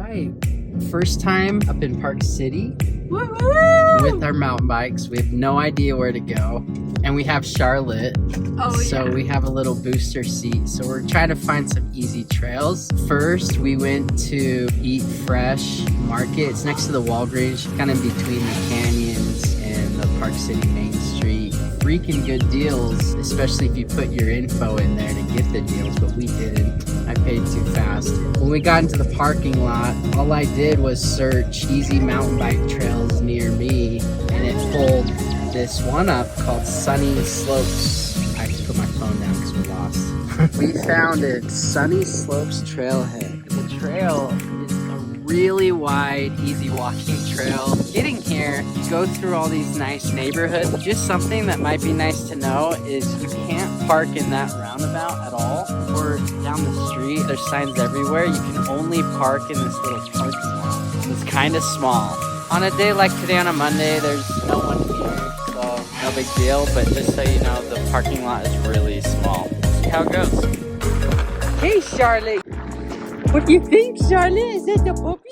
right, first time up in Park City with our mountain bikes. We have no idea where to go, and we have Charlotte, so we have a little booster seat. So we're trying to find some easy trails. First, we went to Eat Fresh Market. It's next to the Walgreens, kind of between the canyons and the Park City Main Street. Freaking good deals, especially if you put your info in there to get the deals, but we didn't. I paid too fast. When we got into the parking lot, all I did was search easy mountain bike trails near me, and it pulled this one up called Sunny Slopes. I have to put my phone down because we're lost. We found it, Sunny Slopes Trailhead. The trail is a really wide, easy walking trail. Getting here, you go through all these nice neighborhoods. Just something that might be nice to know is you can't park in that roundabout at all, or down the street. There's signs everywhere. You can only park in this little parking lot. It's kind of small. On a day like today, on a Monday, there's no one here, so no big deal. But just so you know, the parking lot is really small. See how it goes. Hey, Charlotte. What do you think, Charlotte? Is that the puppy?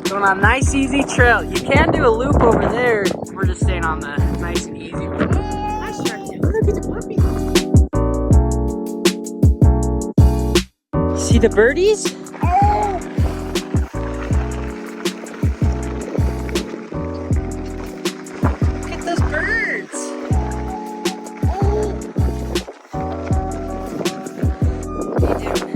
Going on a nice easy trail. You can do a loop over there. We're just staying on the nice and easy one. Nice Charlotte. Look at the puppy. See the birdies? Look at those birds. What are you doing?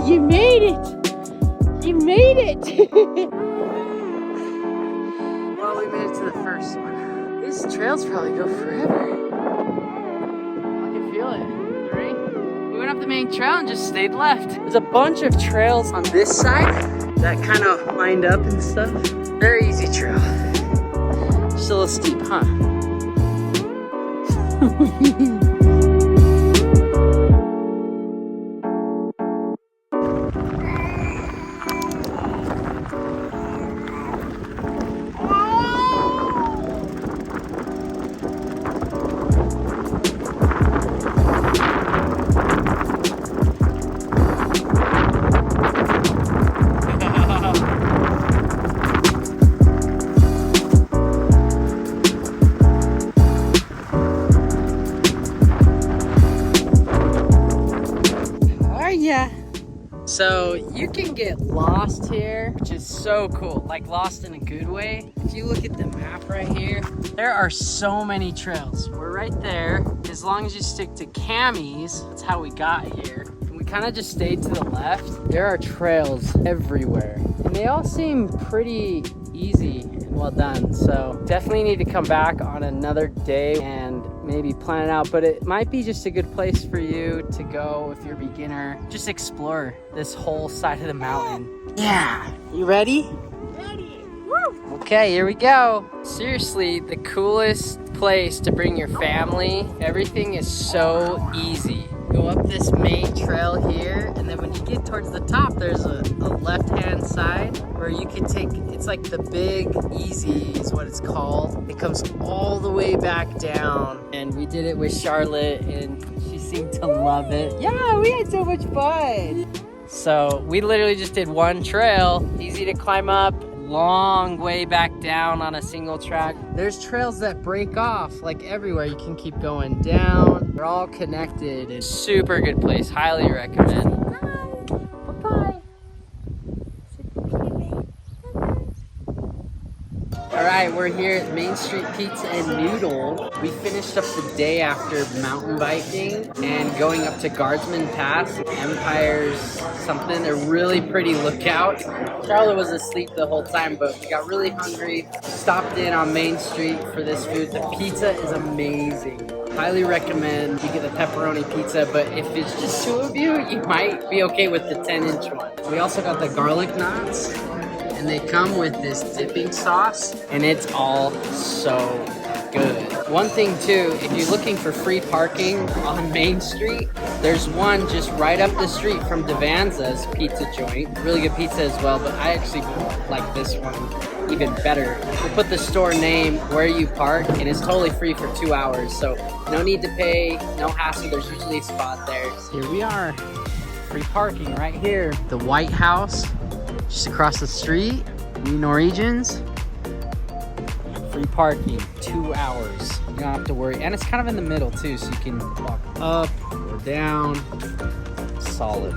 You made it! You made it! Well, we made it to the first one. These trails probably go forever. I can feel it. Ready? We went up the main trail and just stayed left. There's a bunch of trails on this side that kind of lined up and stuff. Very easy trail. Just a little steep, huh? So you can get lost here, which is so cool, like lost in a good way. If you look at the map right here, there are so many trails. We're right there. As long as you stick to camis, that's how we got here. And we kind of just stayed to the left. There are trails everywhere, and they all seem pretty easy and well done. So definitely need to come back on another day and maybe plan it out, but it might be just a good place for you to go if you're a beginner. Just explore this whole side of the mountain. Yeah, you ready? Ready. Woo! Okay, here we go. Seriously, the coolest place to bring your family. Everything is so easy. Go up this main trail here, and then when you get towards the top, there's a left-hand side where you can take, it's like the Big Easy is what it's called. It comes all the way back down, and we did it with Charlotte, and she seemed to love it. Yeah, we had so much fun. So we literally just did one trail, easy to climb up, long way back down on a single track. There's trails that break off like everywhere. You can keep going down. They're all connected. It's super good place. Highly recommend. Bye. All right, we're here at Main Street Pizza and Noodle. We finished up the day after mountain biking and going up to Guardsman Pass, Empire's something, a really pretty lookout. Charlotte was asleep the whole time, but we got really hungry. Stopped in on Main Street for this food. The pizza is amazing. Highly recommend. You get the pepperoni pizza, but if it's just two of you, you might be okay with the 10-inch one. We also got the garlic knots, and they come with this dipping sauce, and it's all so good. One thing too, if you're looking for free parking on Main Street, there's one just right up the street from Devanza's pizza joint. Really good pizza as well, but I actually like this one even better. We'll put the store name where you park, and it's totally free for 2 hours, so no need to pay, no hassle. There's usually a spot there. So here we are, free parking right here. The White House, just across the street. New Norwegians. Free parking, 2 hours. You don't have to worry, and it's kind of in the middle too, so you can walk up or down. Solid.